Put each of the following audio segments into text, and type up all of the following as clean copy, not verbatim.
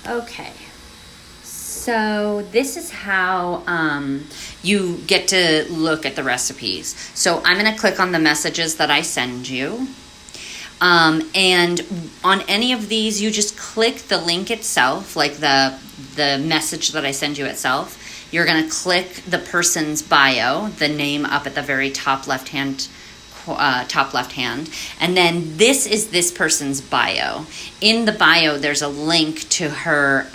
Okay. So this is how you get to look at the recipes. So I'm going to click on the messages that I send you. And on any of these, you just click the link itself, like the message that I send you itself. You're going to click the person's bio, the name up at the very top left hand, and then this is this person's bio. In the bio, there's a link to her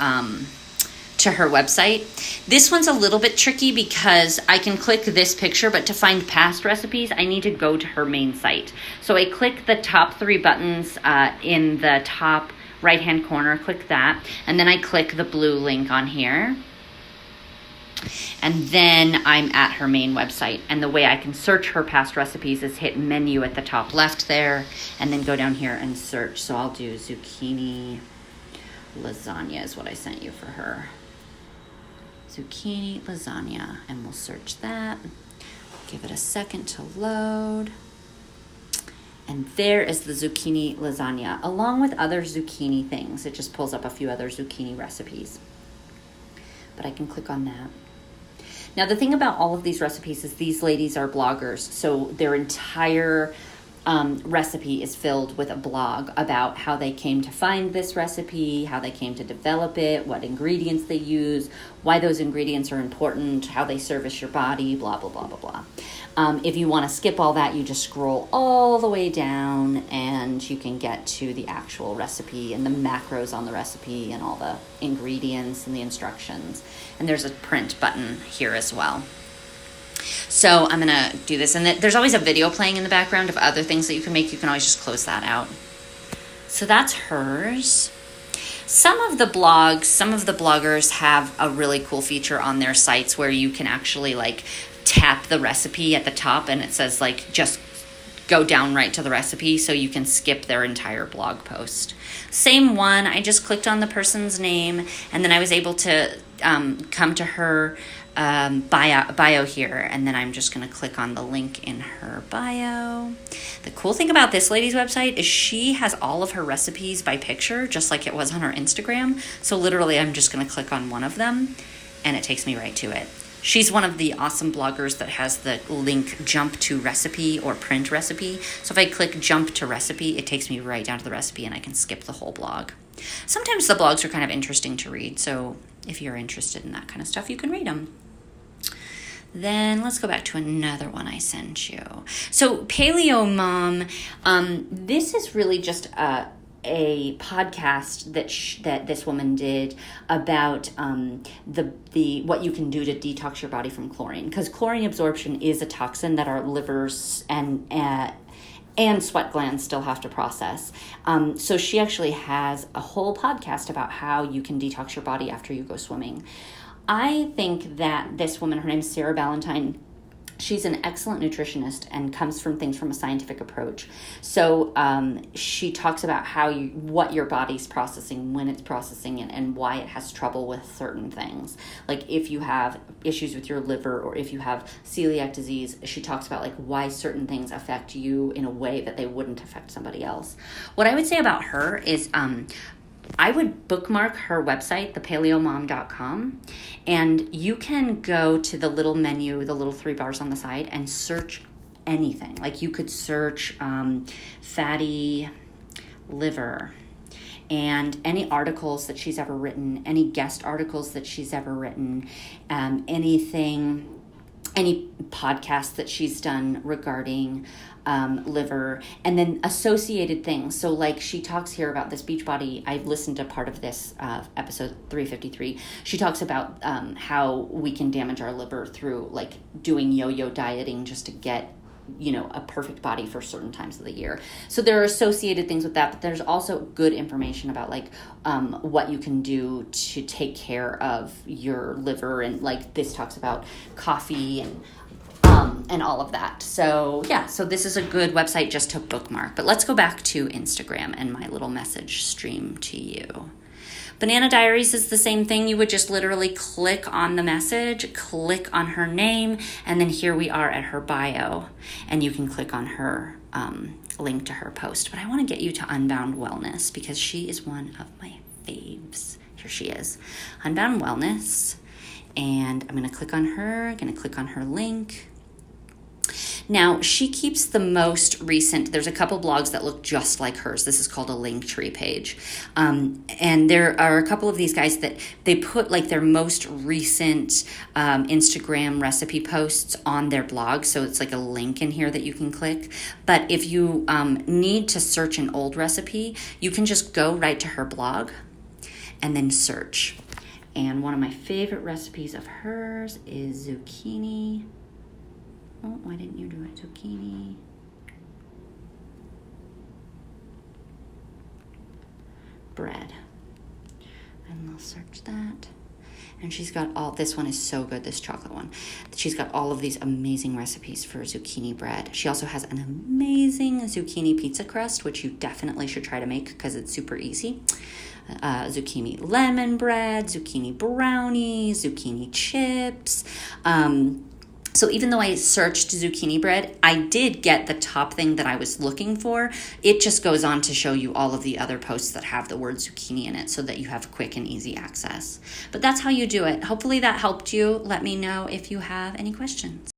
website. This one's a little bit tricky because I can click this picture, but to find past recipes, I need to go to her main site. So I click the top 3 buttons in the top right-hand corner, click that, and then I click the blue link on here. And then I'm at her main website. And the way I can search her past recipes is hit menu at the top left there, and then go down here and search. So I'll do zucchini lasagna is what I sent you for her. Zucchini lasagna, and we'll search that. Give it a second to load. And there is the zucchini lasagna, along with other zucchini things. It just pulls up a few other zucchini recipes. But I can click on that. Now, the thing about all of these recipes is these ladies are bloggers, so their entire recipe is filled with a blog about how they came to find this recipe, how they came to develop it, what ingredients they use, why those ingredients are important, how they service your body, blah, blah, blah, blah, blah. If you want to skip all that, you just scroll all the way down and you can get to the actual recipe and the macros on the recipe and all the ingredients and the instructions. And there's a print button here as well. So I'm going to do this. And there's always a video playing in the background of other things that you can make. You can always just close that out. So that's hers. Some of the bloggers have a really cool feature on their sites where you can actually like tap the recipe at the top and it says like just go down right to the recipe, so you can skip their entire blog post. Same one, I just clicked on the person's name and then I was able to come to her bio here, and then I'm just going to click on the link in her bio. The cool thing about this lady's website is she has all of her recipes by picture, just like it was on her Instagram. So literally I'm just going to click on one of them and it takes me right to it. She's one of the awesome bloggers that has the link jump to recipe or print recipe. So if I click jump to recipe, it takes me right down to the recipe and I can skip the whole blog. Sometimes the blogs are kind of interesting to read, so if you're interested in that kind of stuff, you can read them. Then let's go back to another one I sent you. So Paleo Mom, this is really just a podcast that this woman did about the what you can do to detox your body from chlorine, because chlorine absorption is a toxin that our livers and sweat glands still have to process. So she actually has a whole podcast about how you can detox your body after you go swimming. I think that this woman, her name is Sarah Ballantyne, she's an excellent nutritionist and comes from things from a scientific approach. So she talks about what your body's processing, when it's processing it, and why it has trouble with certain things. Like if you have issues with your liver or if you have celiac disease, she talks about like why certain things affect you in a way that they wouldn't affect somebody else. What I would say about her is I would bookmark her website, thepaleomom.com, and you can go to the little menu, the little 3 bars on the side, and search anything. Like you could search fatty liver and any articles that she's ever written, any guest articles that she's ever written, any podcast that she's done regarding liver, and then associated things. So like she talks here about this Beachbody. I listened to part of this episode 353. She talks about how we can damage our liver through like doing yo-yo dieting just to get a perfect body for certain times of the year. So there are associated things with that, but there's also good information about like what you can do to take care of your liver, and like this talks about coffee and all of that. So yeah, so this is a good website just to bookmark. But let's go back to Instagram and my little message stream to you. Banana Diaries is the same thing. You would just literally click on the message, click on her name, and then here we are at her bio, and you can click on her link to her post. But I want to get you to Unbound Wellness because she is one of my faves. Here she is. Unbound Wellness. And I'm going to click on her. I'm going to click on her link. Now, she keeps the most recent, there's a couple blogs that look just like hers. This is called a Linktree page. And there are a couple of these guys that they put like their most recent Instagram recipe posts on their blog. So it's like a link in here that you can click. But if you need to search an old recipe, you can just go right to her blog and then search. And one of my favorite recipes of hers is zucchini. Oh, why didn't you do it? Zucchini. Bread. And I'll search that. And she's got all, this one is so good, this chocolate one. She's got all of these amazing recipes for zucchini bread. She also has an amazing zucchini pizza crust, which you definitely should try to make because it's super easy. Zucchini lemon bread, zucchini brownies, zucchini chips. So even though I searched zucchini bread, I did get the top thing that I was looking for. It just goes on to show you all of the other posts that have the word zucchini in it so that you have quick and easy access. But that's how you do it. Hopefully that helped you. Let me know if you have any questions.